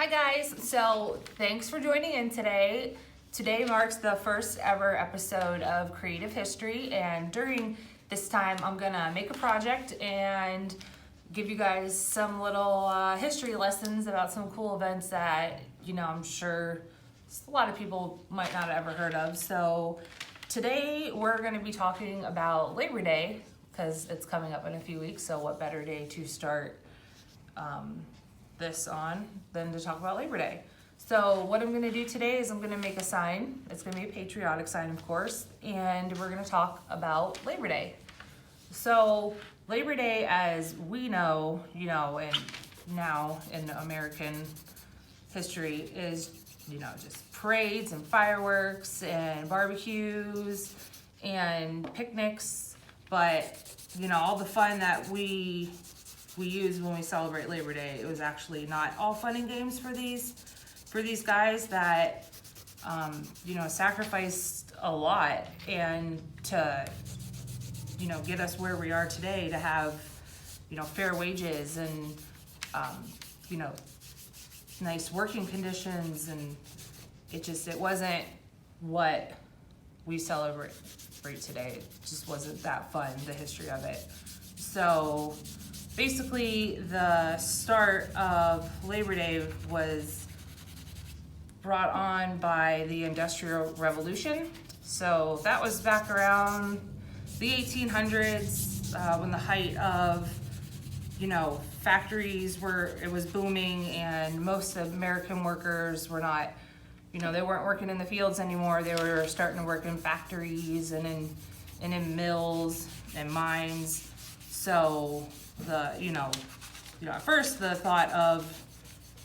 Hi guys, so thanks for joining in today. Today marks the first ever episode of Creative History, and during this time I'm gonna make a project and give you guys some little history lessons about some cool events that, I'm sure a lot of people might not have ever heard of. So today we're gonna be talking about Labor Day, because it's coming up in a few weeks, so what better day to start this on than to talk about Labor Day. So what I'm going to do today is I'm going to make a sign. It's going to be a patriotic sign, of course, and we're going to talk about Labor Day. So Labor Day, as we know, and now in American history, is just parades and fireworks and barbecues and picnics, but all the fun that we use when we celebrate Labor Day, it was actually not all fun and games for these guys that sacrificed a lot, and to get us where we are today, to have fair wages and nice working conditions, and it wasn't what we celebrate today. It just wasn't that fun, the history of it. So basically, the start of Labor Day was brought on by the Industrial Revolution. So that was back around the 1800s, when the height of, factories it was booming, and most American workers were not, they weren't working in the fields anymore. They were starting to work in factories and in mills and mines. So at first the thought of,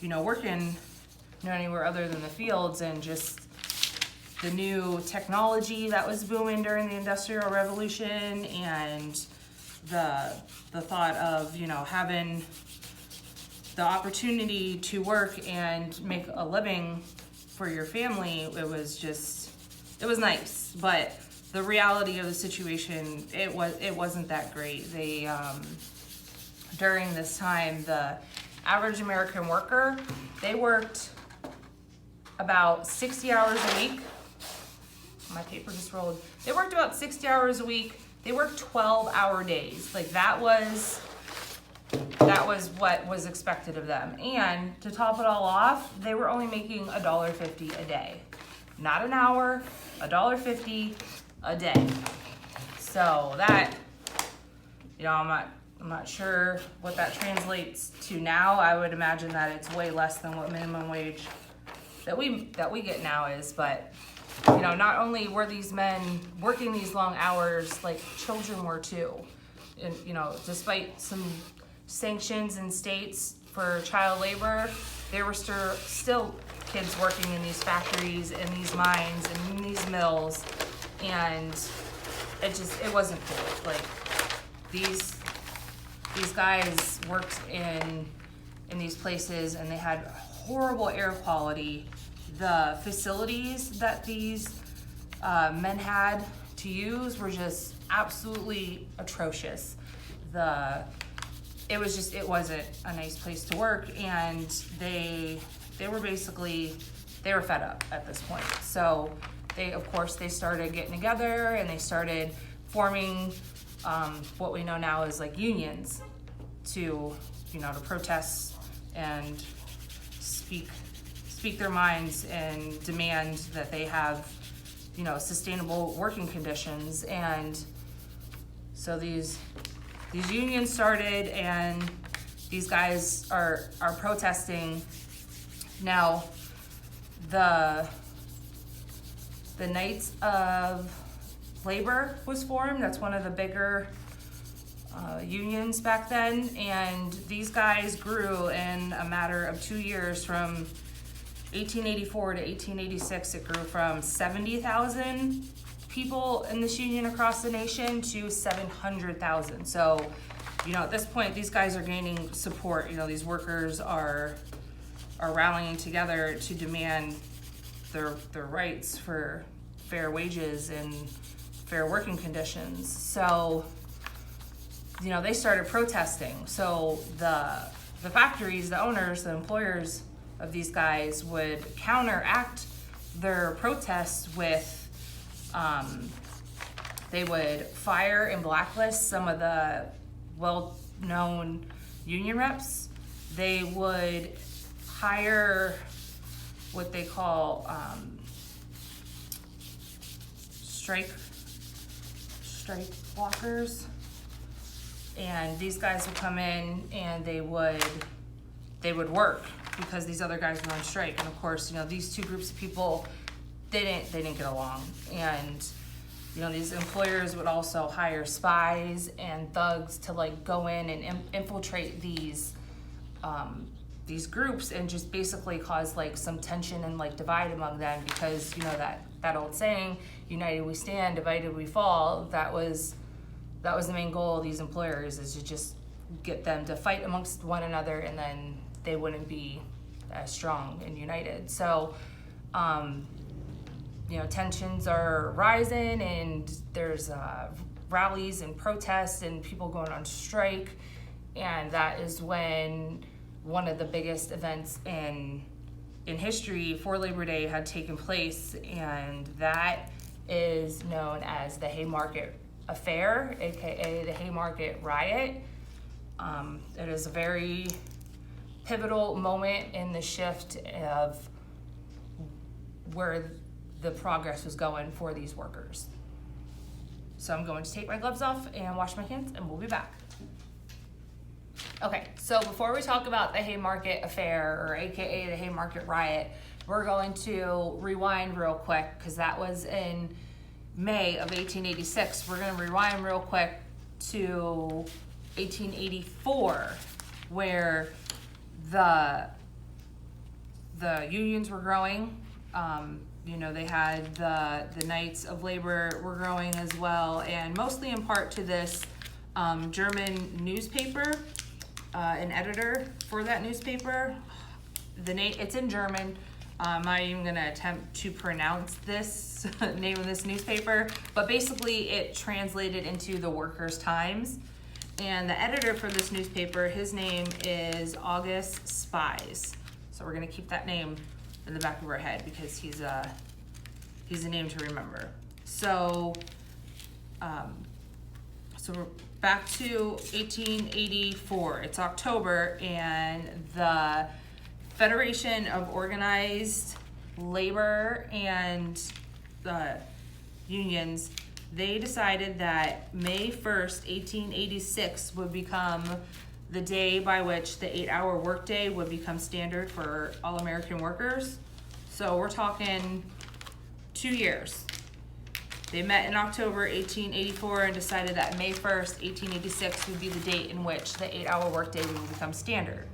working anywhere other than the fields, and just the new technology that was booming during the Industrial Revolution, and the thought of, having the opportunity to work and make a living for your family, it was nice. But the reality of the situation, it wasn't that great. They during this time, the average American worker, they worked about 60 hours a week. My paper just rolled. They worked about 60 hours a week. They worked 12-hour days. Like that was what was expected of them. And to top it all off, they were only making $1.50 a day. Not an hour, $1.50 a day. So that, I'm not sure what that translates to now. I would imagine that it's way less than what minimum wage that we get now is. But not only were these men working these long hours, like children were too. And despite some sanctions in states for child labor, there were still kids working in these factories and these mines and in these mills, and it wasn't cool. Like these guys worked in these places, and they had horrible air quality. The facilities that these men had to use were just absolutely atrocious. It wasn't a nice place to work, and they were fed up at this point. So they started getting together, and they started forming what we know now as like unions to protest and speak their minds and demand that they have sustainable working conditions. And so these unions started, and these guys are protesting. Now the Knights of Labor was formed. That's one of the bigger unions back then, and these guys grew in a matter of 2 years. From 1884 to 1886, it grew from 70,000 people in this union across the nation to 700,000. So, at this point, these guys are gaining support. These workers are rallying together to demand their rights for fair wages and fair working conditions. So, they started protesting. So the factories, the owners, the employers, of these guys would counteract their protests with, they would fire and blacklist some of the well-known union reps. They would hire what they call strike blockers, and these guys would come in and they would work because these other guys were on strike. And of course, these two groups of people, they didn't get along. And these employers would also hire spies and thugs to like go in and infiltrate these groups and just basically cause like some tension and like divide among them, because that old saying, united we stand, divided we fall. That was the main goal of these employers, is to just get them to fight amongst one another, and then they wouldn't be as strong and united. So tensions are rising, and there's rallies and protests and people going on strike, and that is when one of the biggest events in history for Labor Day had taken place, and that is known as the Haymarket Affair, aka the Haymarket Riot. It is a very pivotal moment in the shift of where the progress was going for these workers. So I'm going to take my gloves off and wash my hands, and we'll be back. Okay, so before we talk about the Haymarket Affair, or aka the Haymarket Riot, we're going to rewind real quick, because that was in May of 1886. We're going to rewind real quick to 1884, where the unions were growing. They had the Knights of Labor were growing as well, and mostly in part to this German newspaper. An editor for that newspaper, it's in German. I'm not even going to attempt to pronounce this name of this newspaper, but basically it translated into the Workers' Times. And the editor for this newspaper, his name is August Spies. So we're going to keep that name in the back of our head, because he's a name to remember. So we're back to 1884. It's October, and the Federation of Organized Labor and the unions, they decided that May 1st, 1886 would become the day by which the 8-hour workday would become standard for all American workers. So we're talking 2 years. They met in October 1884 and decided that May 1st, 1886 would be the date in which the 8-hour workday would become standard.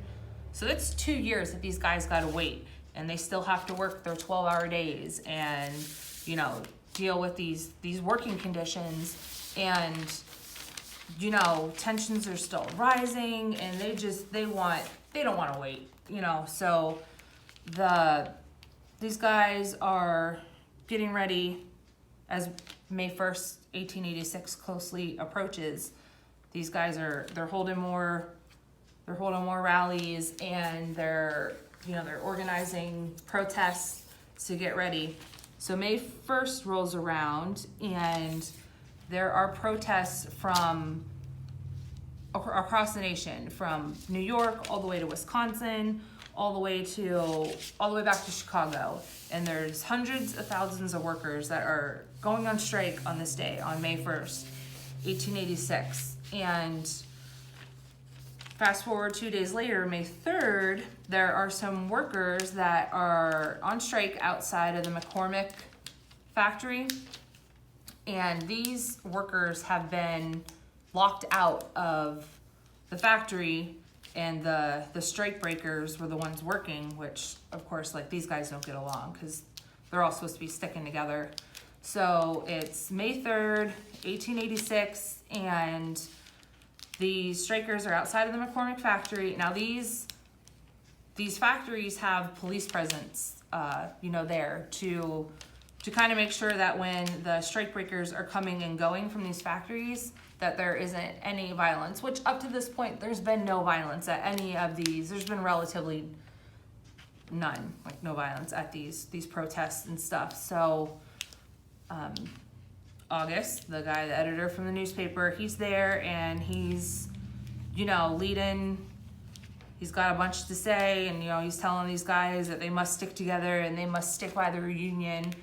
So that's 2 years that these guys gotta wait, and they still have to work their 12-hour days and, deal with these working conditions, and, tensions are still rising, and they don't wanna wait, so these guys are getting ready. As May 1st, 1886 closely approaches, these guys they're holding more rallies, and they're organizing protests to get ready. So May 1st rolls around, and there are protests from across the nation, from New York all the way to Wisconsin, all the way back to Chicago. And there's hundreds of thousands of workers that are going on strike on this day, on May 1st, 1886. And fast forward 2 days later, May 3rd, there are some workers that are on strike outside of the McCormick factory. And these workers have been locked out of the factory, and the strike breakers were the ones working, which of course, like, these guys don't get along because they're all supposed to be sticking together. So it's May 3rd, 1886, and the strikers are outside of the McCormick factory. Now these factories have police presence, there to kind of make sure that when the strike breakers are coming and going from these factories, that there isn't any violence, which up to this point, there's been no violence at any of these. There's been relatively none, like no violence at these protests and stuff. So August, the guy, the editor from the newspaper, he's there and he's, leading. He's got a bunch to say, and he's telling these guys that they must stick together and they must stick by their union,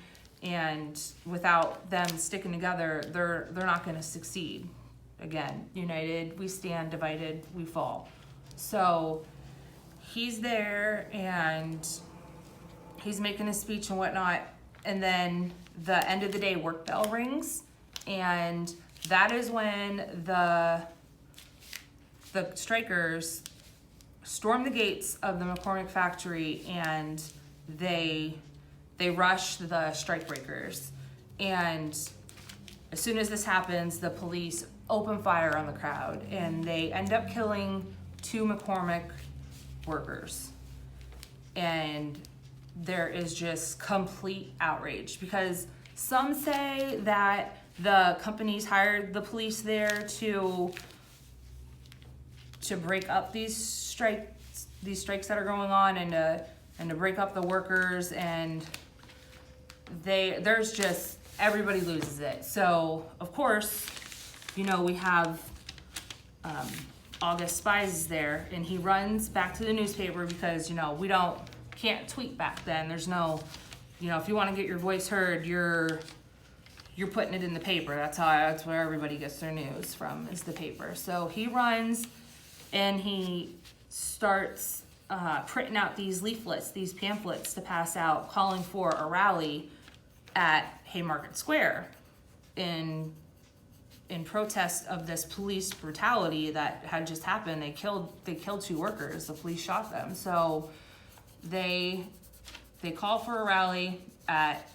and without them sticking together, they're not going to succeed. Again, united we stand, divided we fall. So he's there and he's making a speech and whatnot, and then the end of the day work bell rings, and that is when the strikers storm the gates of the McCormick factory, and they rush the strike breakers. And as soon as this happens, the police open fire on the crowd, and they end up killing 2 McCormick workers. And there is just complete outrage, because some say that the companies hired the police there to break up these strikes that are going on, and to break up the workers, and there's just, everybody loses it. So of course, we have August Spies is there, and he runs back to the newspaper because we can't tweet back then. There's no, if you want to get your voice heard, you're putting it in the paper. That's where everybody gets their news from, is the paper. So he runs and he starts printing out these leaflets, these pamphlets to pass out, calling for a rally at Haymarket Square in protest of this police brutality that had just happened. They killed 2 workers. The police shot them. So they call for a rally at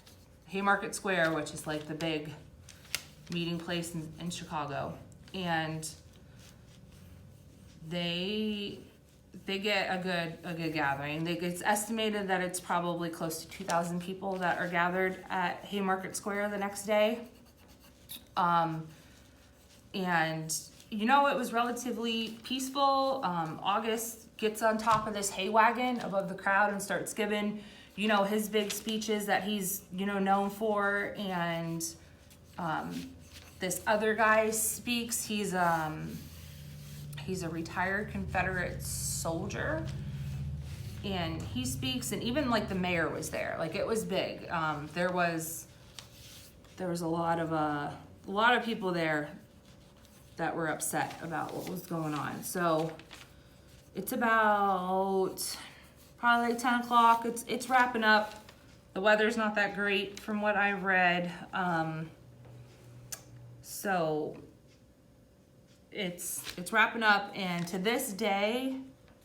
Haymarket Square, which is like the big meeting place in Chicago, and they get a good gathering. It's estimated that it's probably close to 2,000 people that are gathered at Haymarket Square the next day. And it was relatively peaceful. August gets on top of this hay wagon above the crowd and starts giving, his big speeches that he's, known for. And this other guy speaks. He's a retired Confederate soldier, and he speaks, and even like the mayor was there. Like, it was big. There was a lot of people there that were upset about what was going on. So it's about probably like 10 o'clock. It's wrapping up. The weather's not that great from what I've read. So it's wrapping up, and to this day,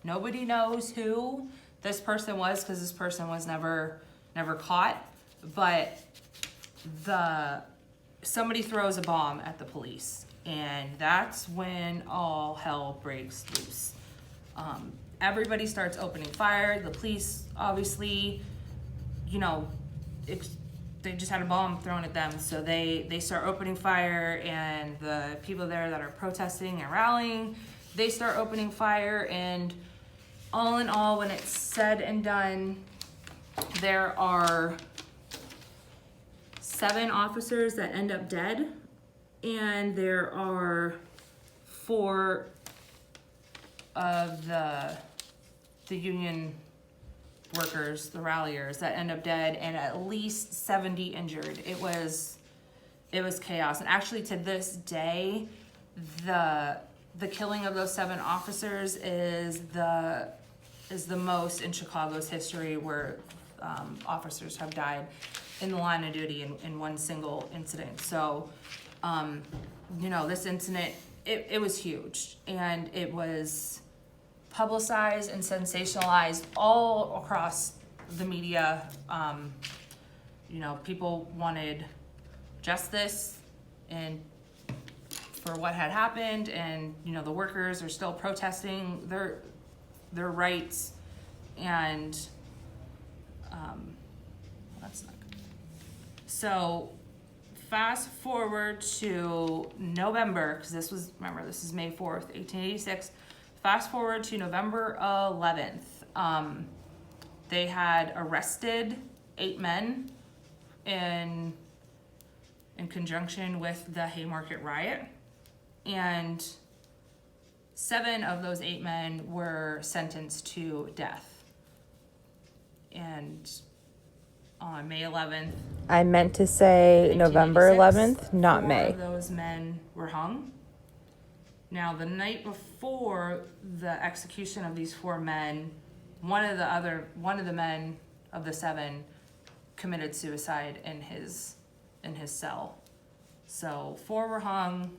nobody knows who this person was, because this person was never caught. But somebody throws a bomb at the police, and that's when all hell breaks loose. Everybody starts opening fire. The police, obviously, they just had a bomb thrown at them, so they start opening fire, and the people there that are protesting and rallying, they start opening fire. And all in all, when it's said and done, there are 7 officers that end up dead, and there are 4 of the union workers, the ralliers, that end up dead, and at least 70 injured. It was chaos. And actually, to this day, the killing of those 7 officers is the most in Chicago's history, where officers have died in the line of duty in one single incident. So this incident, it was huge, and it was publicized and sensationalized all across the media. People wanted justice and for what had happened, and the workers are still protesting their rights, and that's not good. So fast forward to November, because this is May 4th, 1886. Fast forward to November 11th. they had arrested 8 men in conjunction with the Haymarket riot, and 7 of those 8 men were sentenced to death. And on May 11th, I meant to say November 1986, 11th, not 4 May. of those men were hung. Now, the night before the execution of these 4 men, one of the men of the 7 committed suicide in his cell. So 4 were hung,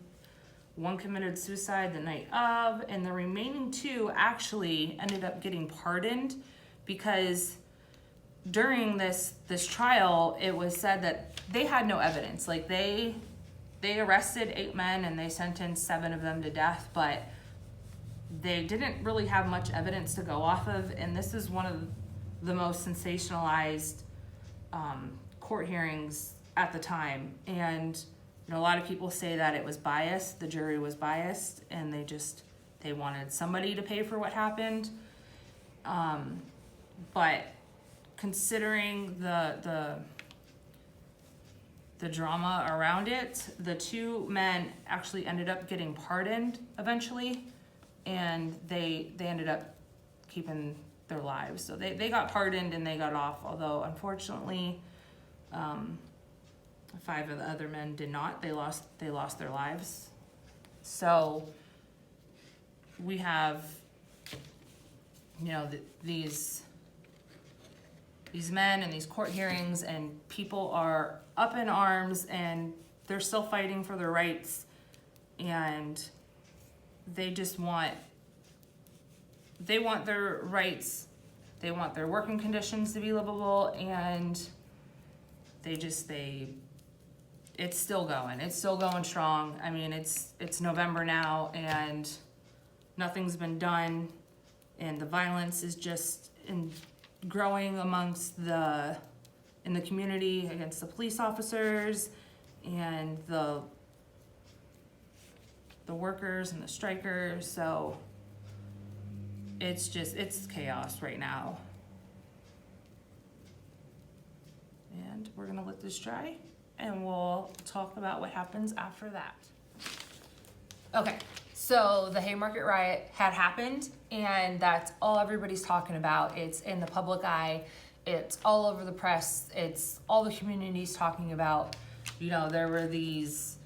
1 committed suicide the night of, and the remaining 2 actually ended up getting pardoned because during this trial, it was said that they had no evidence. Like they arrested 8 men and they sentenced 7 of them to death, but they didn't really have much evidence to go off of. And this is one of the most sensationalized court hearings at the time. And a lot of people say that it was biased. The jury was biased, and they wanted somebody to pay for what happened. But considering the drama around it, the 2 men actually ended up getting pardoned eventually, and they ended up keeping their lives. So they got pardoned and they got off, although unfortunately 5 of the other men did not. They lost their lives. So we have, these men and these court hearings, and people are up in arms and they're still fighting for their rights, and they just want their rights, they want their working conditions to be livable, and it's still going strong. I mean, it's November now and nothing's been done, and the violence is just growing in the community against the police officers and the workers and the strikers. So it's chaos right now. And we're gonna let this dry and we'll talk about what happens after that. Okay, so the Haymarket riot had happened, and that's all everybody's talking about. It's in the public eye, it's all over the press, it's all the community's talking about. There were these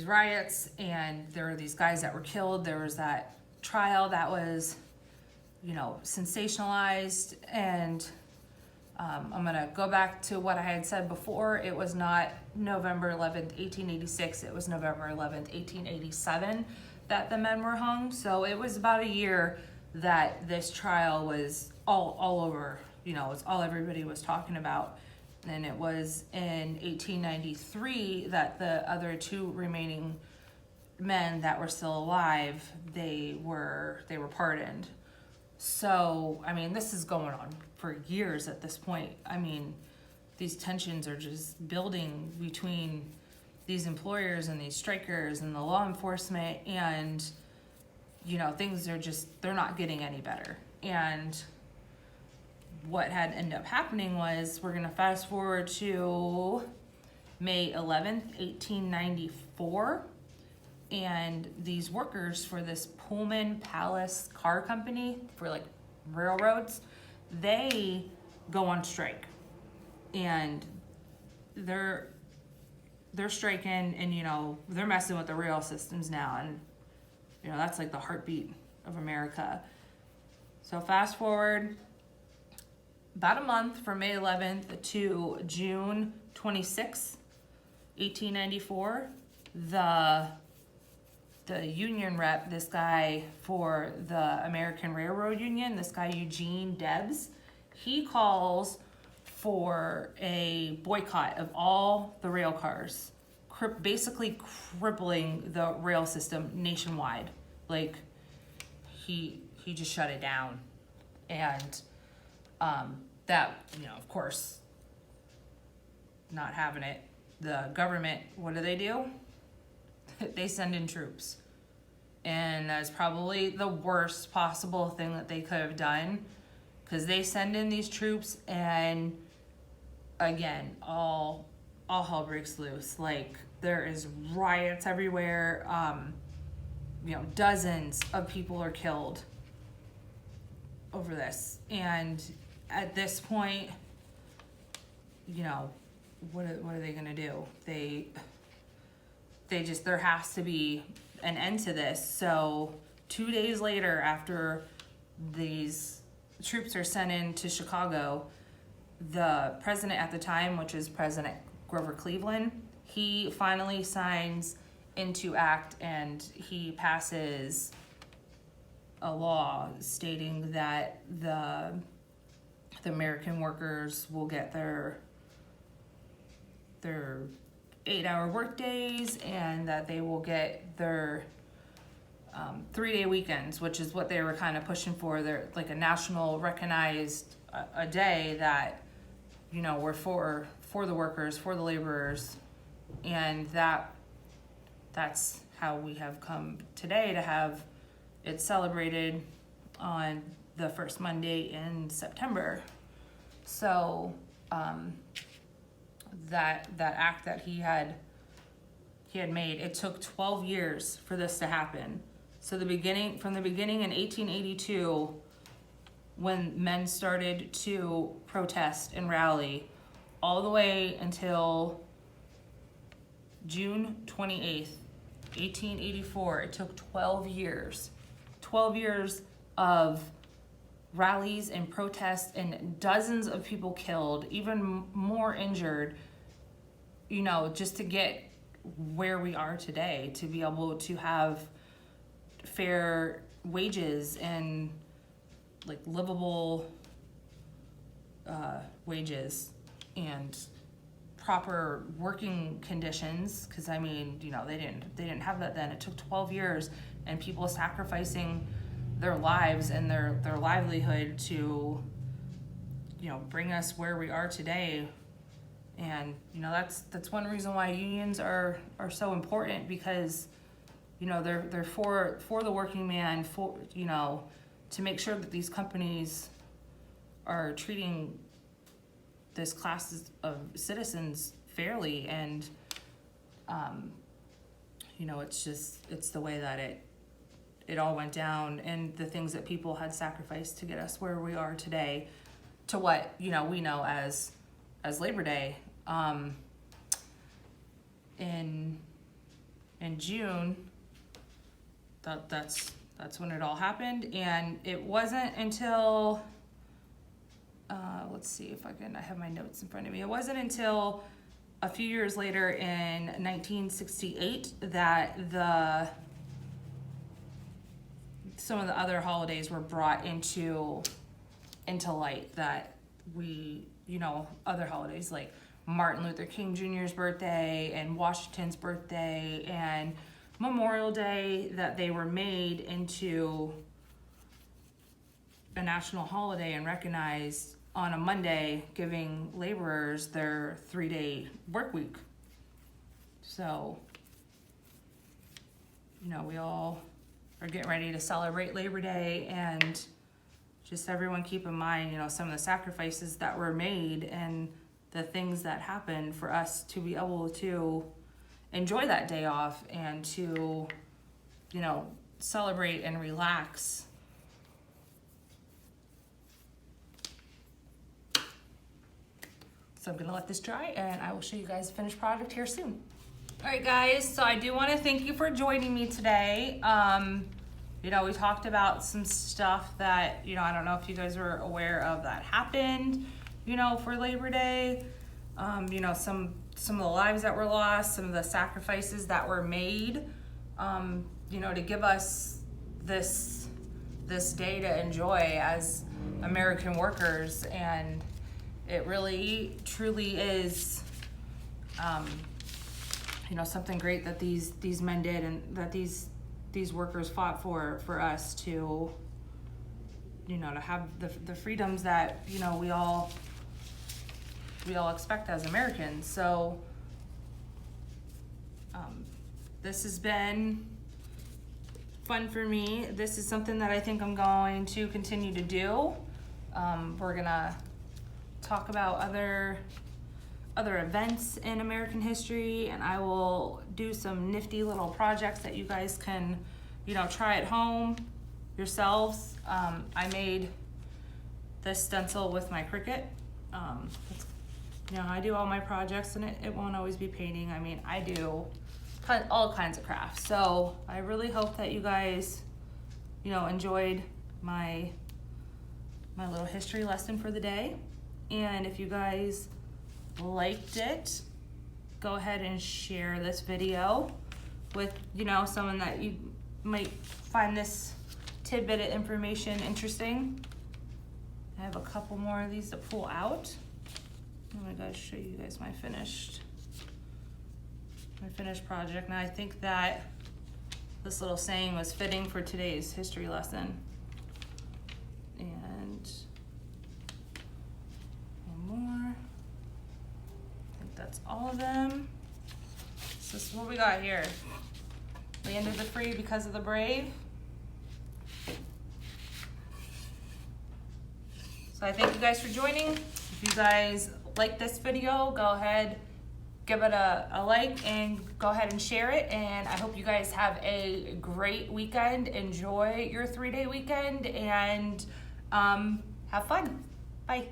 riots, and there were these guys that were killed. There was that trial that was, sensationalized, and I'm gonna go back to what I had said before. It was not November 11th, 1886, it was November 11th, 1887 that the men were hung. So it was about a year that this trial was all over, it's all everybody was talking about. And it was in 1893 that the other 2 remaining men that were still alive, they were pardoned. So, I mean, this is going on for years at this point. I mean, these tensions are just building between these employers and these strikers and the law enforcement, and, things are they're not getting any better. And what had ended up happening was, we're gonna fast forward to May 11th, 1894. And these workers for this Pullman Palace car company for like railroads, they go on strike, and they're striking, and they're messing with the rail systems now, and that's like the heartbeat of America. So fast forward about a month from May 11th to June 26th, 1894, the union rep, this guy for the American Railroad Union, this guy Eugene Debs, he calls for a boycott of all the rail cars, basically crippling the rail system nationwide. Like, he just shut it down. And that, of course, not having it, the government, what do? They send in troops. And that's probably the worst possible thing that they could have done, because they send in these troops and again, all hell breaks loose. Like, there is riots everywhere. Dozens of people are killed over this. And at this point, what are they gonna do? There has to be an end to this. So 2 days later, after these troops are sent in to Chicago, the president at the time, which is President Grover Cleveland, he finally signs into act and he passes a law stating that the American workers will get their 8-hour work days, and that they will get their 3-day weekends, which is what they were kind of pushing for. They're like a national recognized a day that, we're for the workers, for the laborers, and that's how we have come today to have it celebrated on the first Monday in September. So that act that he had made, it took 12 years for this to happen. So from the beginning in 1882, when men started to protest and rally, all the way until June 28th, 1884, it took 12 years. 12 years of rallies and protests and dozens of people killed, even more injured, just to get where we are today, to be able to have fair wages and like livable wages and proper working conditions, because they didn't have that then. It took 12 years and people sacrificing their lives and their livelihood to bring us where we are today. And that's one reason why unions are so important, because they're for the working man, for to make sure that these companies are treating this class of citizens fairly. And it's the way that it all went down, and the things that people had sacrificed to get us where we are today, to what we know as Labor Day. In June, that's when it all happened. And it wasn't until let's see if I have my notes in front of me. It wasn't until a few years later in 1968 that some of the other holidays were brought into light, that we, other holidays like Martin Luther King Jr.'s birthday and Washington's birthday and Memorial Day, that they were made into a national holiday and recognized on a Monday, giving laborers their 3-day work week. So, we all are getting ready to celebrate Labor Day, and just everyone keep in mind, some of the sacrifices that were made and the things that happened for us to be able to enjoy that day off and to, celebrate and relax. So I'm gonna let this dry and I will show you guys the finished product here soon. All right, guys, so I do want to thank you for joining me today. We talked about some stuff that, I don't know if you guys were aware of that happened, for Labor Day. Some of the lives that were lost, some of the sacrifices that were made, to give us this day to enjoy as American workers. And it really, truly is, something great that these men did, and that these workers fought for us to, to have the freedoms that, we all expect as Americans. So this has been fun for me. This is something that I think I'm going to continue to do. We're gonna talk about other events in American history, and I will do some nifty little projects that you guys can, try at home yourselves. I made this stencil with my Cricut. I do all my projects, and it won't always be painting. I mean, I do all kinds of crafts. So I really hope that you guys, enjoyed my little history lesson for the day. And if you guys liked it, go ahead and share this video with, someone that you might find this tidbit of information interesting. I have a couple more of these to pull out. I'm gonna show you guys my finished project. Now I think that this little saying was fitting for today's history lesson. And one more. I think that's all of them. So this is what we got here. Land of the free because of the brave. So I thank you guys for joining. If you guys like this video, go ahead, give it a like, and go ahead and share it. And I hope you guys have a great weekend. Enjoy your 3-day weekend, and have fun. Bye.